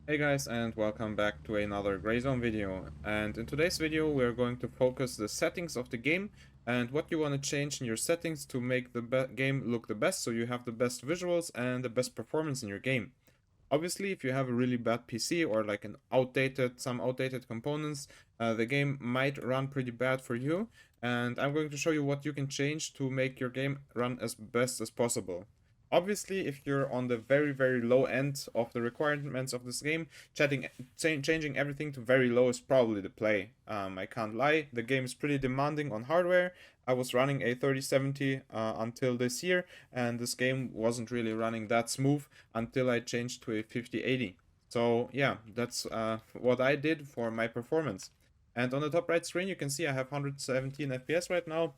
Hey guys, and welcome back to another Gray Zone video. And in today's video we're going to focus the settings of the game and what you want to change in your settings to make the game look the best, so you have the best visuals and the best performance in your game. Obviously, if you have a really bad PC or like some outdated components, the game might run pretty bad for you. And I'm going to show you what you can change to make your game run as best as possible. Obviously, if you're on the very low end of the requirements of this game, changing everything to very low is probably the play. I can't lie, the game is pretty demanding on hardware. I was running a 3070 until this year, and this game wasn't really running that smooth until I changed to a 5080. So yeah, that's what I did for my performance. And on the top right screen, you can see I have 117 FPS right now.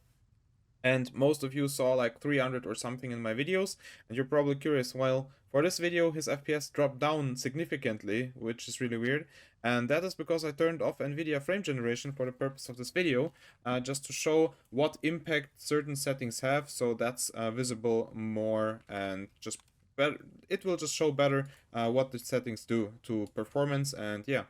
And most of you saw like 300 or something in my videos, and you're probably curious, well, for this video his FPS dropped down significantly, which is really weird, and that is because I turned off Nvidia Framegeneration for the purpose of this video, just to show what impact certain settings have, so that's visible more, and just better, it will just show better what the settings do to performance. And yeah,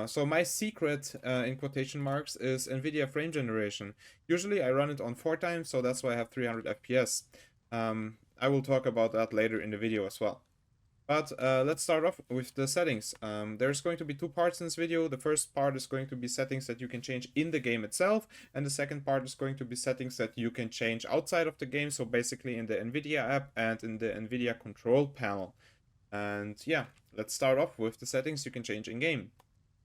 so my secret, in quotation marks, is Nvidia Framegeneration. Usually I run it on 4 times, so that's why I have 300 FPS. I will talk about that later in the video as well. But let's start off with the settings. There's going to be two parts in this video. The first part is going to be settings that you can change in the game itself, and the second part is going to be settings that you can change outside of the game, so basically in the Nvidia app and in the Nvidia control panel. And yeah, let's start off with the settings you can change in game.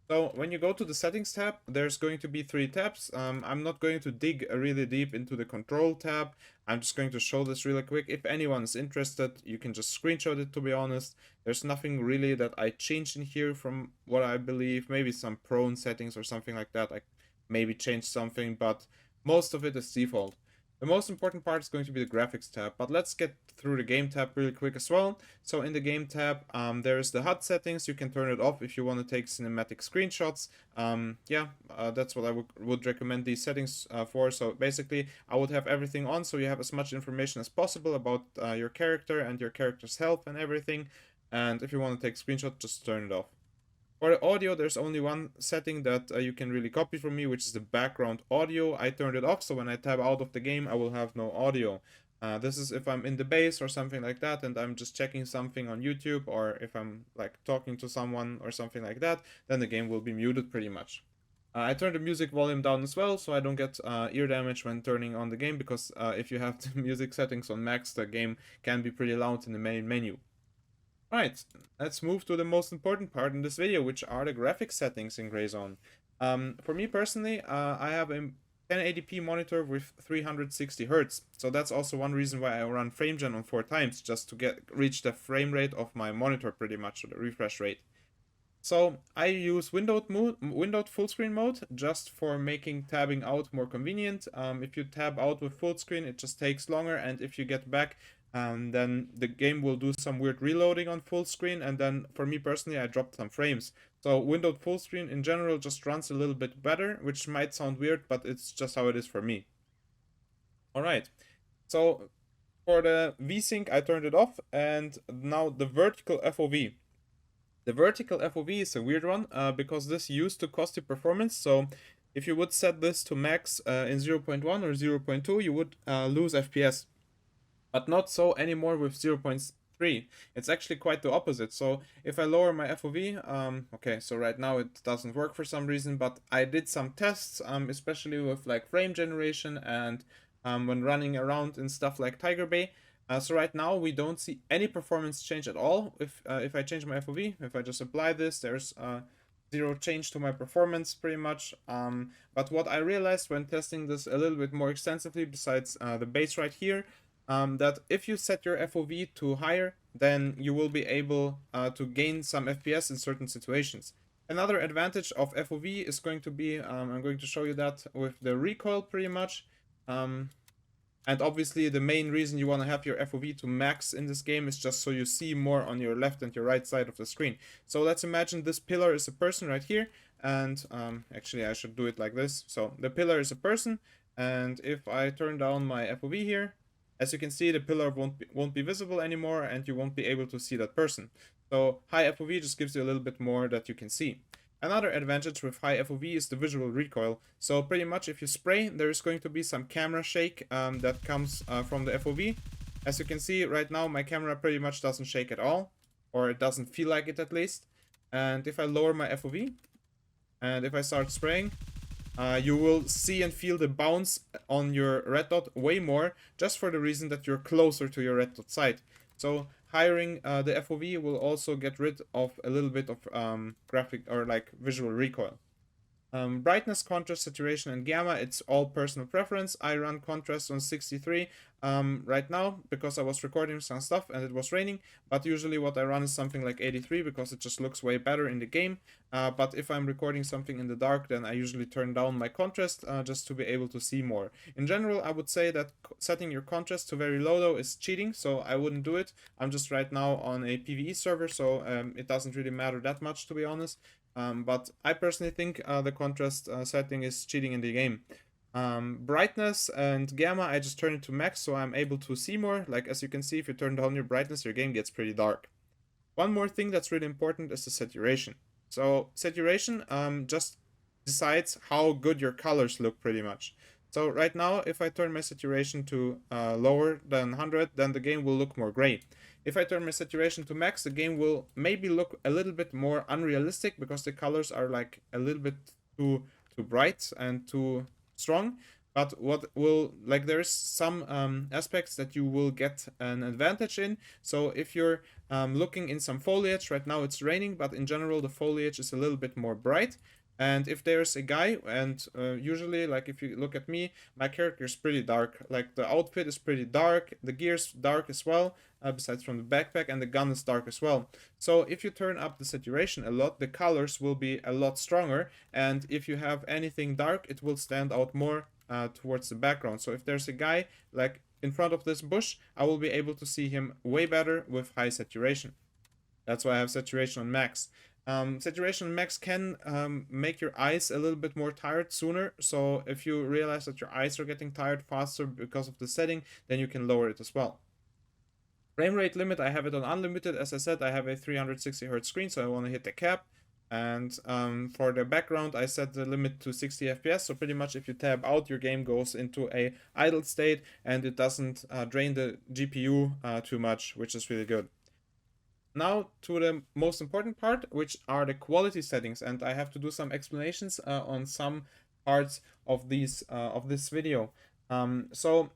So when you go to the settings tab, there's going to be 3 tabs. I'm not going to dig really deep into the control tab. I'm just going to show this really quick. If anyone is interested, you can just screenshot it, to be honest. There's nothing really that I changed in here from what I believe. Maybe some prone settings or something like that. I maybe changed something, but most of it is default. The most important part is going to be the graphics tab, but let's get through the game tab really quick as well. So in the game tab, there's the HUD settings. You can turn it off if you want to take cinematic screenshots. That's what I would recommend these settings for. So basically, I would have everything on so you have as much information as possible about your character and your character's health and everything. And if you want to take screenshots, just turn it off. For the audio, there's only one setting that you can really copy from me, which is the background audio. I turned it off, so when I tab out of the game, I will have no audio. This is if I'm in the base or something like that, and I'm just checking something on YouTube, or if I'm like talking to someone or something like that, then the game will be muted pretty much. I turned the music volume down as well, so I don't get ear damage when turning on the game, because if you have the music settings on max, the game can be pretty loud in the main menu. Alright, let's move to the most important part in this video, which are the graphics settings in Gray Zone. For me personally, I have a 1080p monitor with 360 Hz, so that's also one reason why I run FrameGen on 4 times, just to reach the frame rate of my monitor pretty much, or the refresh rate. So I use windowed full screen mode just for making tabbing out more convenient. If you tab out with full screen, it just takes longer, and if you get back, then the game will do some weird reloading on full screen, and then for me personally, I dropped some frames. So windowed full screen in general just runs a little bit better, which might sound weird, but it's just how it is for me. Alright, so for the VSync, I turned it off, and now the vertical FOV. The vertical FOV is a weird one, because this used to cost you performance, so if you would set this to max in 0.1 or 0.2, you would lose FPS. But not so anymore with 0.3. It's actually quite the opposite. So if I lower my FOV, okay, so right now it doesn't work for some reason, but I did some tests, especially with like Framegeneration and when running around in stuff like Tiger Bay. So right now we don't see any performance change at all. If I change my FOV, if I just apply this, there's zero change to my performance pretty much. But what I realized when testing this a little bit more extensively, besides the base right here, that if you set your FOV to higher, then you will be able to gain some FPS in certain situations. Another advantage of FOV is going to be, I'm going to show you that with the recoil pretty much. And obviously the main reason you want to have your FOV to max in this game is just so you see more on your left and your right side of the screen. So let's imagine this pillar is a person right here, and actually I should do it like this. So the pillar is a person, and if I turn down my FOV here, as you can see, the pillar won't be visible anymore, and you won't be able to see that person. So high FOV just gives you a little bit more that you can see. Another advantage with high FOV is the visual recoil. So pretty much if you spray, there is going to be some camera shake that comes from the FOV. As you can see right now, my camera pretty much doesn't shake at all, or it doesn't feel like it at least. And if I lower my FOV, and if I start spraying, you will see and feel the bounce on your red dot way more, just for the reason that you're closer to your red dot site. So hiring the FOV will also get rid of a little bit of graphic or like visual recoil. Brightness, contrast, saturation, and gamma, it's all personal preference. I run contrast on 63 right now because I was recording some stuff and it was raining, but usually what I run is something like 83 because it just looks way better in the game. But if I'm recording something in the dark, then I usually turn down my contrast just to be able to see more. In general, I would say that setting your contrast to very low though is cheating, so I wouldn't do it. I'm just right now on a PvE server, so it doesn't really matter that much, to be honest. But I personally think the contrast setting is cheating in the game. Brightness and gamma, I just turn it to max so I'm able to see more. Like as you can see, if you turn down your brightness, your game gets pretty dark. One more thing that's really important is the saturation. So saturation just decides how good your colors look pretty much. So right now, if I turn my saturation to lower than 100, then the game will look more gray. If I turn my saturation to max, the game will maybe look a little bit more unrealistic because the colors are like a little bit too bright and too strong. But what will, like, there's some aspects that you will get an advantage in. So if you're looking in some foliage, right now it's raining, but in general the foliage is a little bit more bright. And if there's a guy, and usually, like if you look at me, my character is pretty dark. Like the outfit is pretty dark, the gear's dark as well, besides from the backpack, and the gun is dark as well. So if you turn up the saturation a lot, the colors will be a lot stronger. And if you have anything dark, it will stand out more towards the background. So if there's a guy like in front of this bush, I will be able to see him way better with high saturation. That's why I have saturation on max. Saturation max can make your eyes a little bit more tired sooner, so if you realize that your eyes are getting tired faster because of the setting, then you can lower it as well. Frame rate limit, I have it on unlimited. As I said, I have a 360 Hz screen, so I want to hit the cap. And for the background, I set the limit to 60 FPS, so pretty much if you tab out, your game goes into a idle state and it doesn't drain the GPU too much, which is really good. Now to the most important part, which are the quality settings, and I have to do some explanations on some parts of these of this video. So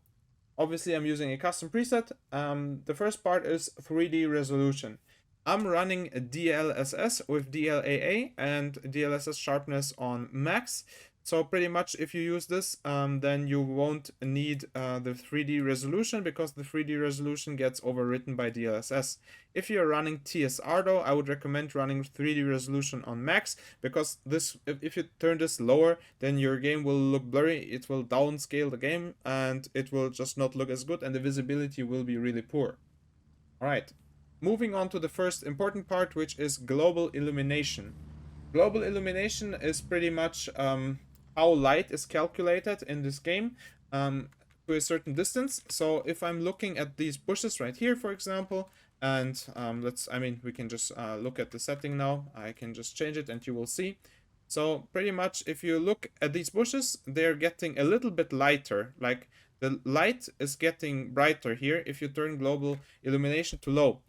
obviously I'm using a custom preset. The first part is 3D resolution. I'm running a DLSS with DLAA and DLSS sharpness on max. So pretty much if you use this, then you won't need the 3D resolution because the 3D resolution gets overwritten by DLSS. If you're running TSR though, I would recommend running 3D resolution on max because this, if you turn this lower, then your game will look blurry, it will downscale the game and it will just not look as good and the visibility will be really poor. Alright, moving on to the first important part, which is global illumination. Global illumination is pretty much how light is calculated in this game to a certain distance. So if I'm looking at these bushes right here, for example, and we can just look at the setting now. I can just change it and you will see. So pretty much if you look at these bushes, they're getting a little bit lighter. Like the light is getting brighter here if you turn global illumination to low.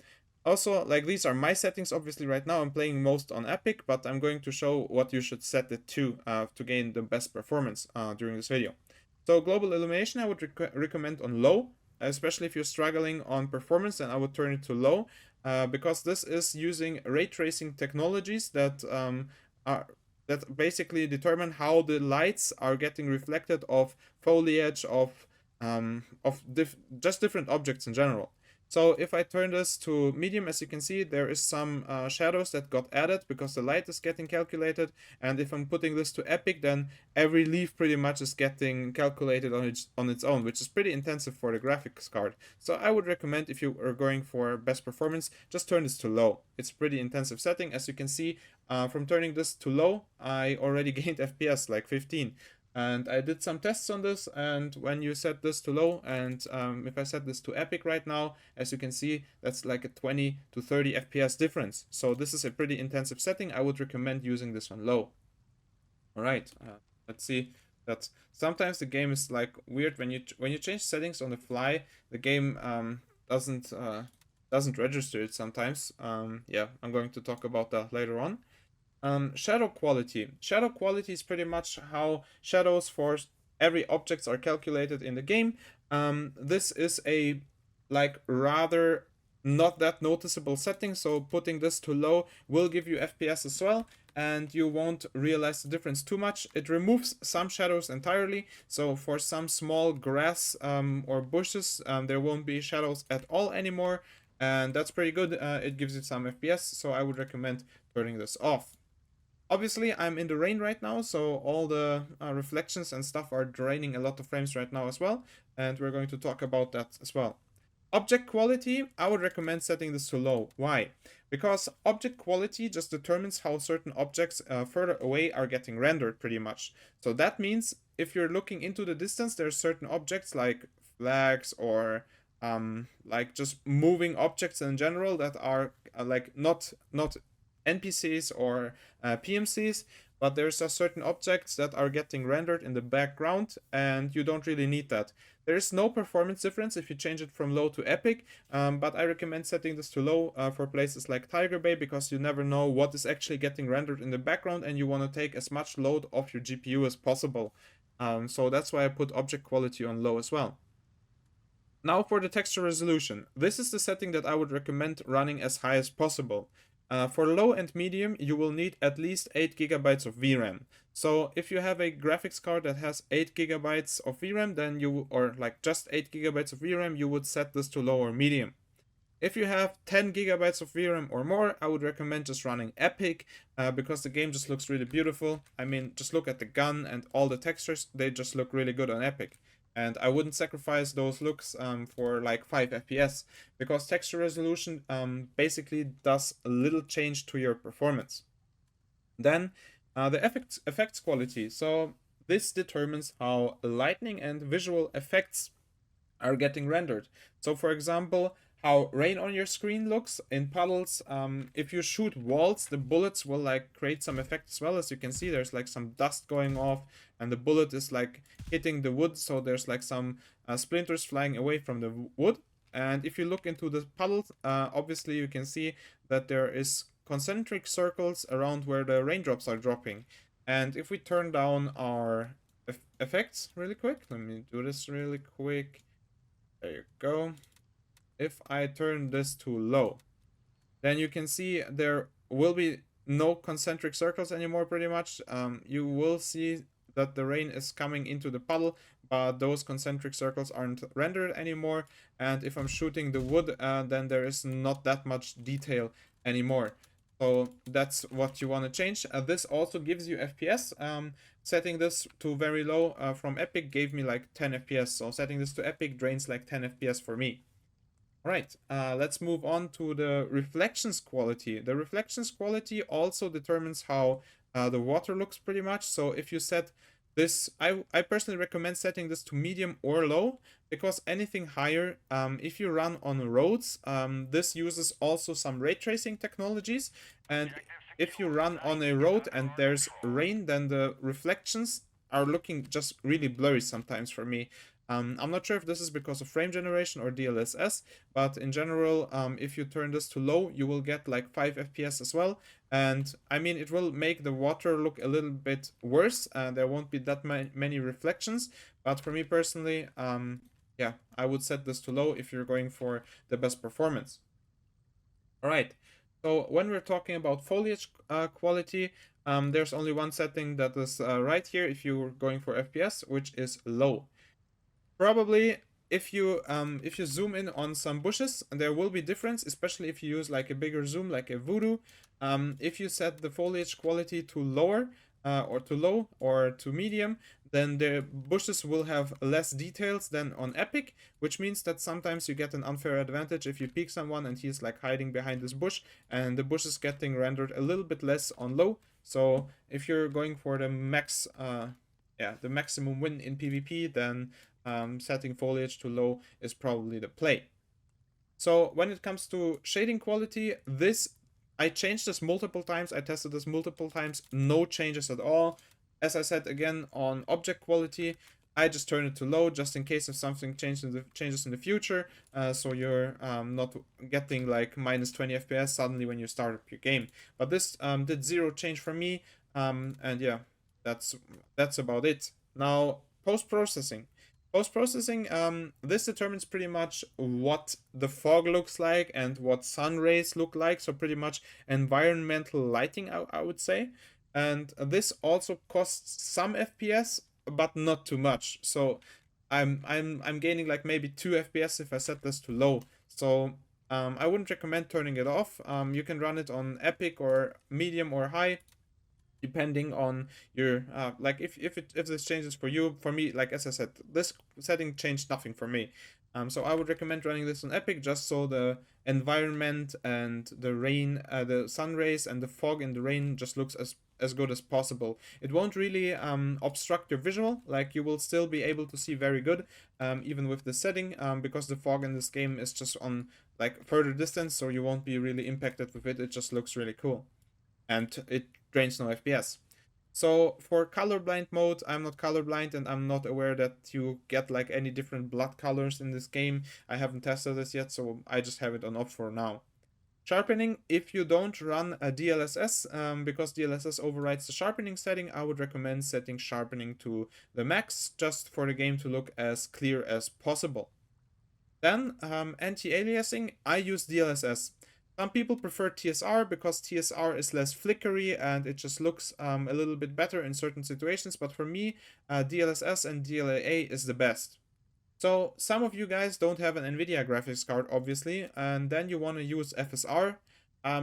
Also, like these are my settings. Obviously right now I'm playing most on Epic, but I'm going to show what you should set it to gain the best performance during this video. So global illumination I would recommend on low, especially if you're struggling on performance, then I would turn it to low because this is using ray tracing technologies that basically determine how the lights are getting reflected of foliage, of just different objects in general. So if I turn this to medium, as you can see, there is some shadows that got added because the light is getting calculated. And if I'm putting this to epic, then every leaf pretty much is getting calculated on its own, which is pretty intensive for the graphics card. So I would recommend, if you are going for best performance, just turn this to low. It's a pretty intensive setting. As you can see, from turning this to low, I already gained FPS like 15. And I did some tests on this, and when you set this to low, and if I set this to epic right now, as you can see, that's like a 20 to 30 FPS difference. So this is a pretty intensive setting. I would recommend using this on low. All right, let's see. That sometimes the game is like weird when you change settings on the fly. The game doesn't register it sometimes. Yeah, I'm going to talk about that later on. Shadow quality. Shadow quality is pretty much how shadows for every objects are calculated in the game. This is a like rather not that noticeable setting, so putting this to low will give you FPS as well, and you won't realize the difference too much. It removes some shadows entirely, so for some small grass or bushes, there won't be shadows at all anymore, and that's pretty good. It gives you some FPS, so I would recommend turning this off. Obviously, I'm in the rain right now, so all the reflections and stuff are draining a lot of frames right now as well, and we're going to talk about that as well. Object quality, I would recommend setting this to low. Why? Because object quality just determines how certain objects further away are getting rendered pretty much. So that means if you're looking into the distance, there's certain objects like flags or like just moving objects in general that are like not NPCs or PMCs, but there's a certain objects that are getting rendered in the background, and you don't really need that. There is no performance difference if you change it from low to epic, but I recommend setting this to low for places like Tiger Bay, because you never know what is actually getting rendered in the background, and you want to take as much load off your GPU as possible. So that's why I put object quality on low as well. Now for the texture resolution. This is the setting that I would recommend running as high as possible. For low and medium, you will need at least 8 GB of VRAM. So if you have a graphics card that has 8 GB of VRAM, then or like just 8 GB of VRAM, you would set this to low or medium. If you have 10 GB of VRAM or more, I would recommend just running Epic, because the game just looks really beautiful. I mean, just look at the gun and all the textures, they just look really good on Epic. And I wouldn't sacrifice those looks for like 5 FPS, because texture resolution basically does a little change to your performance. Then the effects quality. So this determines how lighting and visual effects are getting rendered. So for example, how rain on your screen looks in puddles. If you shoot walls, the bullets will like create some effect as well. As you can see, there's like some dust going off, and the bullet is like hitting the wood, so there's like some splinters flying away from the wood. And if you look into the puddles, obviously you can see that there is concentric circles around where the raindrops are dropping. And if we turn down our effects really quick, let me do this really quick. There you go. If I turn this to low, then you can see there will be no concentric circles anymore pretty much. You will see that the rain is coming into the puddle, but those concentric circles aren't rendered anymore. And if I'm shooting the wood, then there is not that much detail anymore. So that's what you want to change. This also gives you FPS. Setting this to very low from Epic gave me like 10 FPS. So setting this to Epic drains like 10 FPS for me. Alright, let's move on to the reflections quality. The reflections quality also determines how the water looks pretty much. So if you set this, I personally recommend setting this to medium or low, because anything higher, if you run on roads, this uses also some ray tracing technologies. And if you run on a road and there's rain, then the reflections are looking just really blurry sometimes for me. I'm not sure if this is because of frame generation or DLSS, but in general, if you turn this to low, you will get like 5 FPS as well. And I mean, it will make the water look a little bit worse. There won't be that many reflections, but for me personally, yeah, I would set this to low if you're going for the best performance. All right. So when we're talking about foliage quality, there's only one setting that is right here if you're going for FPS, which is low. Probably if you zoom in on some bushes, there will be difference, especially if you use like a bigger zoom like a Voodoo. If you set the foliage quality to lower or to low or to medium, then the bushes will have less details than on Epic, which means that sometimes you get an unfair advantage if you peek someone and he's like hiding behind this bush, and the bush is getting rendered a little bit less on low. So if you're going for the max the maximum win in PvP, then setting foliage to low is probably the play. So when it comes to shading quality, this I changed this multiple times. I tested this multiple times. No changes at all. As I said again on object quality, I just turn it to low just in case if something changes in the future. So you're not getting like minus 20 FPS suddenly when you start up your game. But this did zero change for me. And yeah, that's about it. Now post-processing. Post-processing, this determines pretty much what the fog looks like and what sun rays look like. So pretty much environmental lighting, I would say. And this also costs some FPS, but not too much. So I'm gaining like maybe 2 FPS if I set this to low. So I wouldn't recommend turning it off. You can run it on epic or medium or high, depending on your like if this changes for you. For me, like as I said, this setting changed nothing for me. So I would recommend running this on epic just so the environment and the rain, the sun rays and the fog in the rain just looks as good as possible. It won't really obstruct your visual, like you will still be able to see very good even with the setting, because the fog in this game is just on like further distance, so you won't be really impacted with it. It just looks really cool and it drains no FPS. So for colorblind mode, I'm not colorblind and I'm not aware that you get like any different blood colors in this game. I haven't tested this yet, so I just have it on off for now. Sharpening, if you don't run a DLSS, because DLSS overrides the sharpening setting, I would recommend setting sharpening to the max just for the game to look as clear as possible. Then anti-aliasing, I use DLSS. Some people prefer TSR because TSR is less flickery and it just looks a little bit better in certain situations, but for me, DLSS and DLAA is the best. So some of you guys don't have an Nvidia graphics card, obviously, and then you want to use FSR.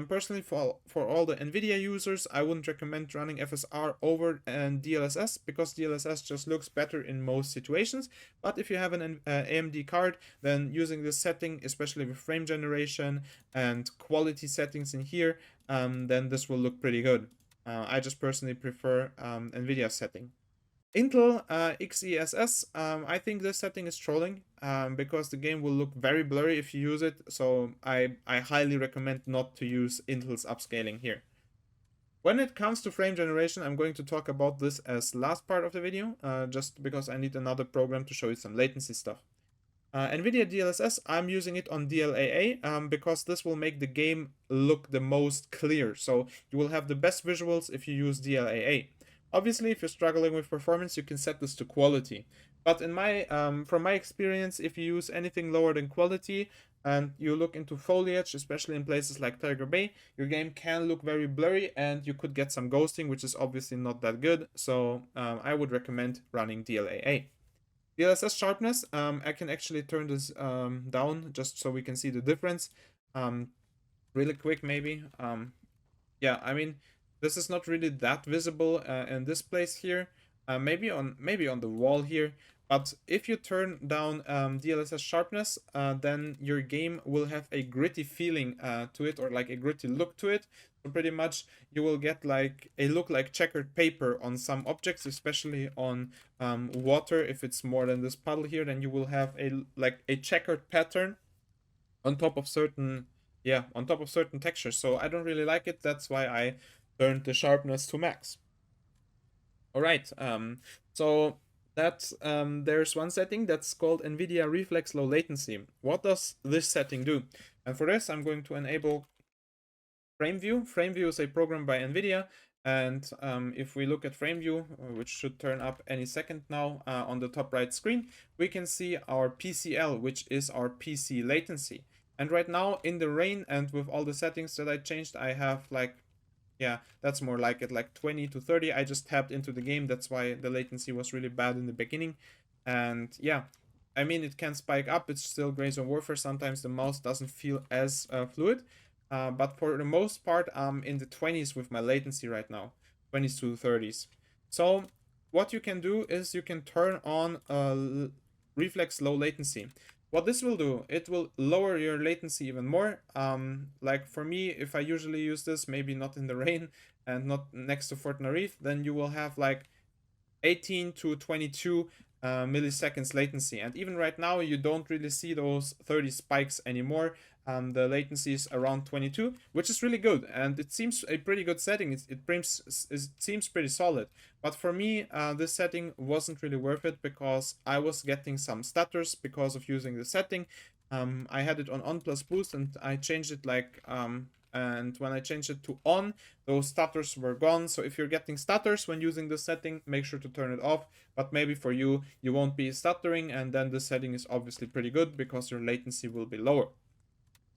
Personally, for all the Nvidia users, I wouldn't recommend running FSR over DLSS because DLSS just looks better in most situations. But if you have an AMD card, then using this setting, especially with frame generation and quality settings in here, then this will look pretty good. I just personally prefer Nvidia setting. Intel XeSS, I think this setting is trolling because the game will look very blurry if you use it, so I highly recommend not to use Intel's upscaling here. When it comes to frame generation, I'm going to talk about this as last part of the video, just because I need another program to show you some latency stuff. Nvidia DLSS, I'm using it on DLAA because this will make the game look the most clear, so you will have the best visuals if you use DLAA. Obviously, if you're struggling with performance, you can set this to quality. But in my, from my experience, if you use anything lower than quality and you look into foliage, especially in places like Tiger Bay, your game can look very blurry and you could get some ghosting, which is obviously not that good. So I would recommend running DLAA. DLSS sharpness, I can actually turn this down just so we can see the difference. Really quick, maybe. Yeah, I mean, this is not really that visible in this place here. Maybe on the wall here. But if you turn down DLSS sharpness, then your game will have a gritty feeling to it, or like a gritty look to it. So pretty much you will get like a look like checkered paper on some objects, especially on water. If it's more than this puddle here, then you will have a checkered pattern on top of certain textures. So I don't really like it. That's why I turned the sharpness to max. All right, so that's there's one setting that's called Nvidia Reflex Low Latency. What does this setting do? And for this, I'm going to enable FrameView. FrameView is a program by Nvidia, and if we look at FrameView, which should turn up any second now on the top right screen, we can see our PCL, which is our PC latency. And right now in the rain and with all the settings that I changed, I have like, yeah, that's more like it, like 20 to 30. I just tapped into the game. That's why the latency was really bad in the beginning. And yeah, I mean, it can spike up. It's still Gray Zone Warfare. Sometimes the mouse doesn't feel as fluid. But for the most part, I'm in the 20s with my latency right now. 20s to 30s. So what you can do is you can turn on Reflex Low Latency. What this will do, it will lower your latency even more. Like for me, if I usually use this, maybe not in the rain and not next to Fort Narif, then you will have like 18 to 22 milliseconds latency latencycy latencycy and even right now you don't really see those 30 spikes anymore. The latency is around 22, which is really good, and it seems a pretty good setting. It seems pretty solid. But for me, this setting wasn't really worth it because I was getting some stutters because of using the setting. I had it on plus boost, and I changed it and when I changed it to on, those stutters were gone. So if you're getting stutters when using the setting, make sure to turn it off. But maybe for you, you won't be stuttering, and then the setting is obviously pretty good because your latency will be lower.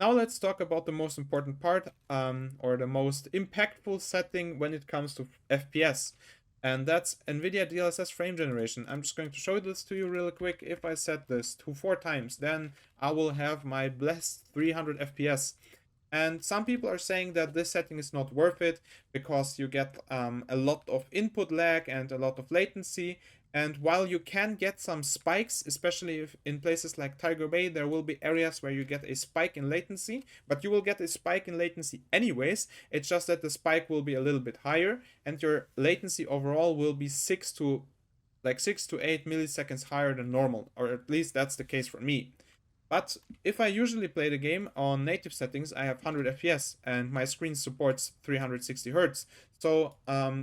Now let's talk about the most important part, or the most impactful setting when it comes to FPS. And that's Nvidia DLSS frame generation. I'm just going to show this to you real quick. If I set this to 4 times, then I will have my blessed 300 FPS. And some people are saying that this setting is not worth it because you get a lot of input lag and a lot of latency. And while you can get some spikes, especially if in places like Tiger Bay, there will be areas where you get a spike in latency, but you will get a spike in latency anyways. It's just that the spike will be a little bit higher, and your latency overall will be 6 to 8 milliseconds higher than normal, or at least that's the case for me. But if I usually play the game on native settings, I have 100 FPS and my screen supports 360 Hz. So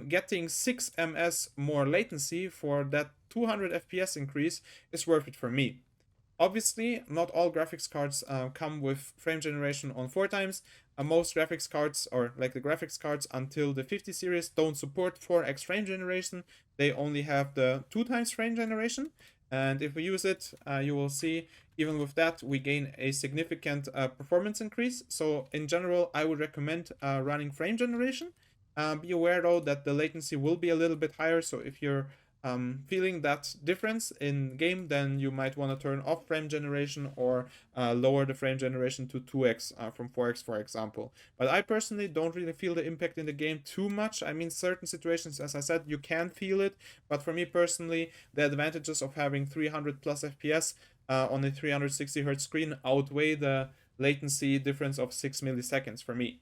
getting 6 ms more latency for that 200 FPS increase is worth it for me. Obviously, not all graphics cards come with frame generation on 4 times. Most graphics cards, or like the graphics cards until the 50 series, don't support 4x frame generation. They only have the 2 times frame generation. And if we use it, you will see, even with that, we gain a significant performance increase. So in general, I would recommend running frame generation. Be aware though that the latency will be a little bit higher. So if you're feeling that difference in game, then you might want to turn off frame generation or lower the frame generation to 2x from 4x, for example. But I personally don't really feel the impact in the game too much. I mean, certain situations, as I said, you can feel it, but for me personally, the advantages of having 300 plus FPS on a 360 Hz screen outweigh the latency difference of 6 milliseconds for me.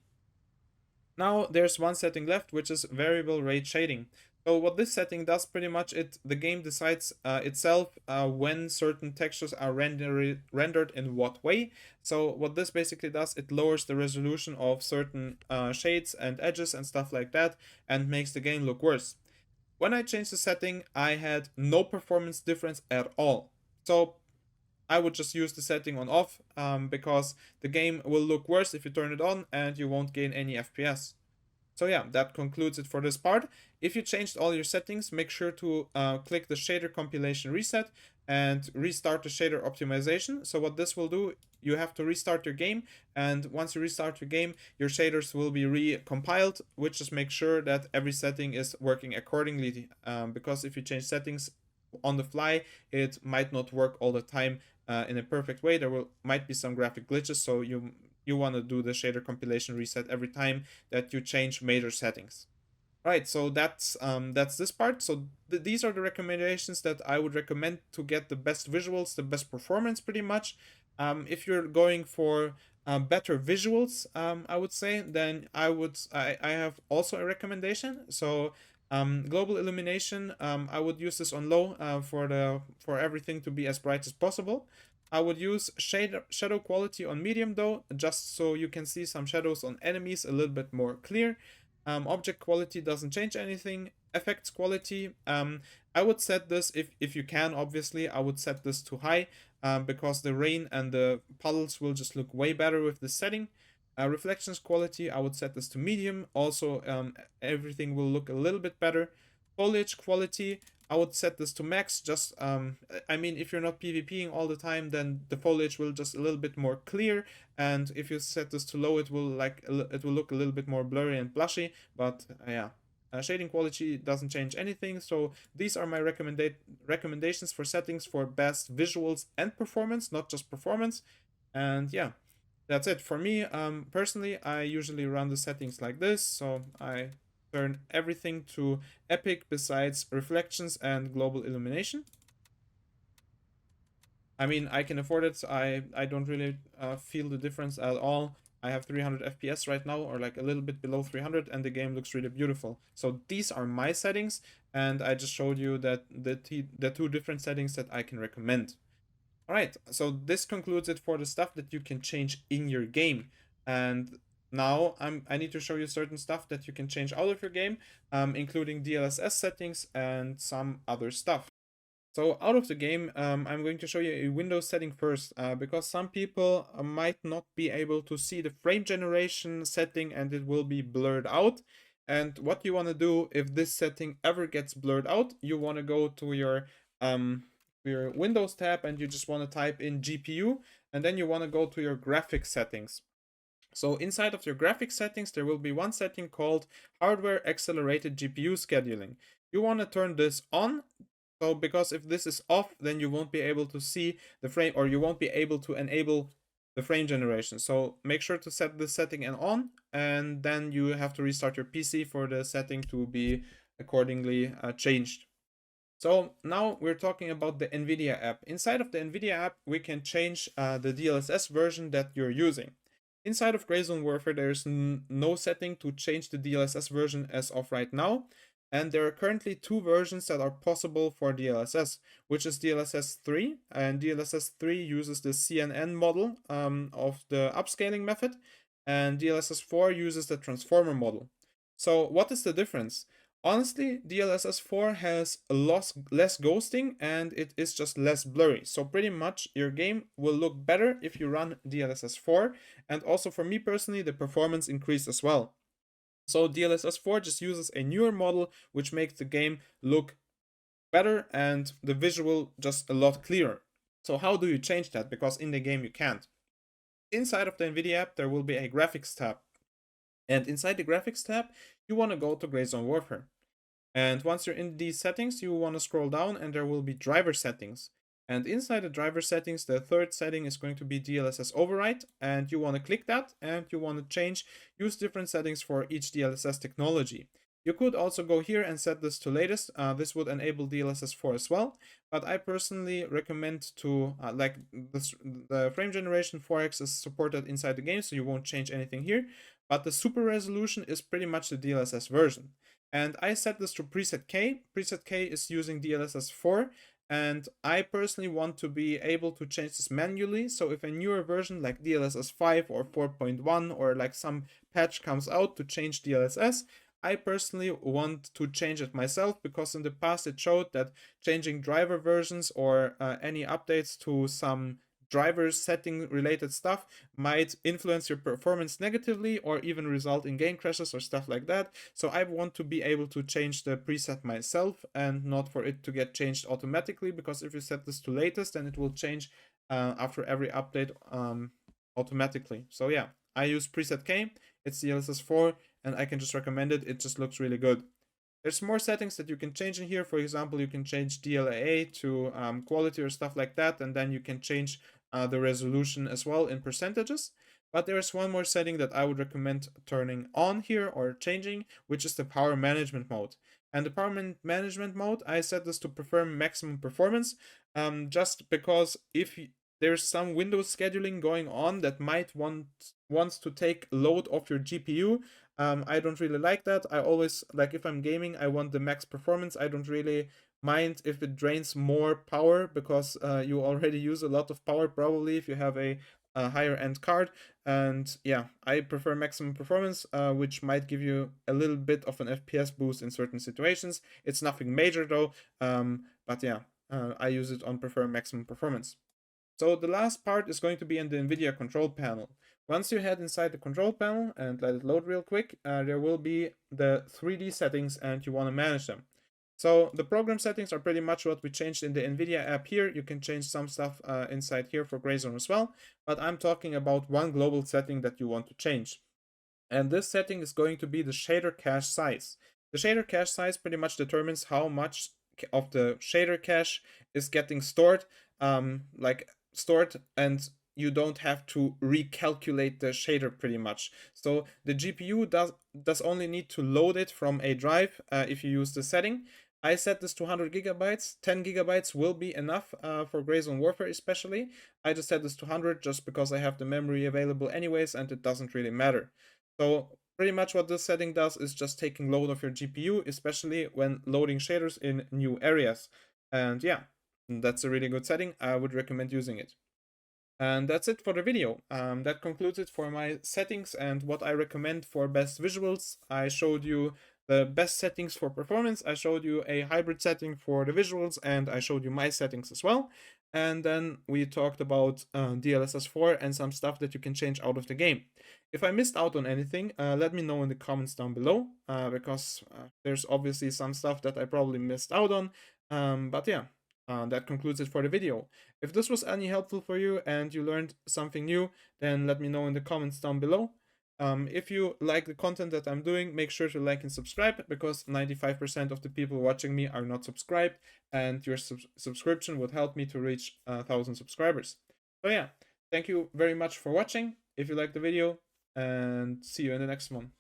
Now there's one setting left, which is variable rate shading. So what this setting does, pretty much the game decides itself when certain textures are rendered in what way. So what this basically does, it lowers the resolution of certain shades and edges and stuff like that, and makes the game look worse. When I changed the setting, I had no performance difference at all. So I would just use the setting on off because the game will look worse if you turn it on, and you won't gain any FPS. So yeah, that concludes it for this part. If you changed all your settings, make sure to click the shader compilation reset and restart the shader optimization. So what this will do, you have to restart your game, and once you restart your game, your shaders will be recompiled, which just makes sure that every setting is working accordingly, because if you change settings on the fly, it might not work all the time in a perfect way. Might be some graphic glitches, so you want to do the shader compilation reset every time that you change major settings. Right, so that's this part. So these are the recommendations that I would recommend to get the best visuals, the best performance, pretty much. If you're going for better visuals, I would say, then I have also a recommendation. So global illumination, I would use this on low for everything to be as bright as possible. I would use shadow quality on medium though, just so you can see some shadows on enemies a little bit more clear. Object quality doesn't change anything. Effects quality, I would set this, if you can, obviously, I would set this to high, because the rain and the puddles will just look way better with this setting. Reflections quality, I would set this to medium. Also, everything will look a little bit better. Foliage quality, I would set this to max. Just I mean, if you're not PvPing all the time, then the foliage will just a little bit more clear, and if you set this to low, it will look a little bit more blurry and blushy. But yeah, shading quality doesn't change anything. So these are my recommendations for settings for best visuals and performance, not just performance. And yeah, that's it for me. Personally, I usually run the settings like this. So I turn everything to epic besides reflections and global illumination. I mean, I can afford it. I don't really feel the difference at all. I have 300 FPS right now, or like a little bit below 300, and the game looks really beautiful. So these are my settings, and I just showed you that the two different settings that I can recommend. All right, so this concludes it for the stuff that you can change in your game. And now I need to show you certain stuff that you can change out of your game, including DLSS settings and some other stuff. So out of the game, I'm going to show you a Windows setting first, because some people might not be able to see the frame generation setting and it will be blurred out. And what you want to do if this setting ever gets blurred out, you want to go to your Windows tab and you just want to type in GPU, and then you want to go to your graphics settings. So inside of your graphics settings, there will be one setting called Hardware Accelerated GPU Scheduling. You want to turn this on. So because if this is off, then you won't be able to see the frame, or you won't be able to enable the frame generation. So make sure to set this setting on, and then you have to restart your PC for the setting to be accordingly changed. So now we're talking about the Nvidia app. Inside of the Nvidia app, we can change the DLSS version that you're using. Inside of Gray Zone Warfare, there's no setting to change the DLSS version as of right now. And there are currently two versions that are possible for DLSS, which is DLSS 3. And DLSS 3 uses the CNN model of the upscaling method, and DLSS 4 uses the transformer model. So what is the difference? Honestly, DLSS 4 has less ghosting and it is just less blurry. So pretty much your game will look better if you run DLSS 4. And also for me personally, the performance increased as well. So DLSS 4 just uses a newer model, which makes the game look better and the visual just a lot clearer. So how do you change that? Because in the game you can't. Inside of the Nvidia app, there will be a graphics tab. And inside the graphics tab, you want to go to Gray Zone Warfare. And once you're in these settings, you want to scroll down and there will be driver settings. And inside the driver settings, the third setting is going to be DLSS override. And you want to click that and you want to use different settings for each DLSS technology. You could also go here and set this to latest. This would enable DLSS 4 as well. But I personally recommend to, the frame generation 4x is supported inside the game, so you won't change anything here. But the super resolution is pretty much the DLSS version. And I set this to preset K. Preset K is using DLSS 4. And I personally want to be able to change this manually. So if a newer version like DLSS 5 or 4.1 or like some patch comes out to change DLSS, I personally want to change it myself, because in the past it showed that changing driver versions or any updates to some driver setting related stuff might influence your performance negatively or even result in game crashes or stuff like that. So I want to be able to change the preset myself and not for it to get changed automatically, because if you set this to latest, then it will change after every update automatically. So yeah, I use preset K. It's DLSS 4 and I can just recommend it. It just looks really good. There's more settings that you can change in here. For example, you can change DLA to quality or stuff like that, and then you can change the resolution as well in percentages. But there's one more setting that I would recommend turning on here or changing, which is the power management mode. And the power management mode, I set this to prefer maximum performance, just because if there's some Windows scheduling going on that might wants to take load off your GPU. I don't really like that. I always, like, if I'm gaming, I want the max performance. I don't really mind if it drains more power, because you already use a lot of power probably if you have a higher end card. And yeah, I prefer maximum performance, which might give you a little bit of an FPS boost in certain situations. It's nothing major though, but yeah, I use it on prefer maximum performance. So the last part is going to be in the Nvidia control panel. Once you head inside the control panel and let it load real quick, there will be the 3D settings and you want to manage them. So the program settings are pretty much what we changed in the Nvidia app here. You can change some stuff inside here for Gray Zone as well, but I'm talking about one global setting that you want to change. And this setting is going to be the shader cache size. The shader cache size pretty much determines how much of the shader cache is getting stored, and you don't have to recalculate the shader pretty much. So the GPU does only need to load it from a drive if you use the setting. I set this to 100 gigabytes. 10 gigabytes will be enough for Gray Zone Warfare especially. I just set this to 100 just because I have the memory available anyways and it doesn't really matter. So Pretty much what this setting does is just taking load of your GPU, especially when loading shaders in new areas. And yeah, that's a really good setting. I would recommend using it. And that's it for the video. That concludes it for my settings and what I recommend for best visuals. I showed you the best settings for performance. I showed you a hybrid setting for the visuals, and I showed you my settings as well. And then we talked about DLSS 4 and some stuff that you can change out of the game. If I missed out on anything, let me know in the comments down below, because there's obviously some stuff that I probably missed out on. But yeah, that concludes it for the video. If this was any helpful for you and you learned something new, then let me know in the comments down below. If you like the content that I'm doing, make sure to like and subscribe, because 95% of the people watching me are not subscribed, and your subscription would help me to reach 1,000 subscribers. So yeah, thank you very much for watching if you liked the video, and see you in the next one.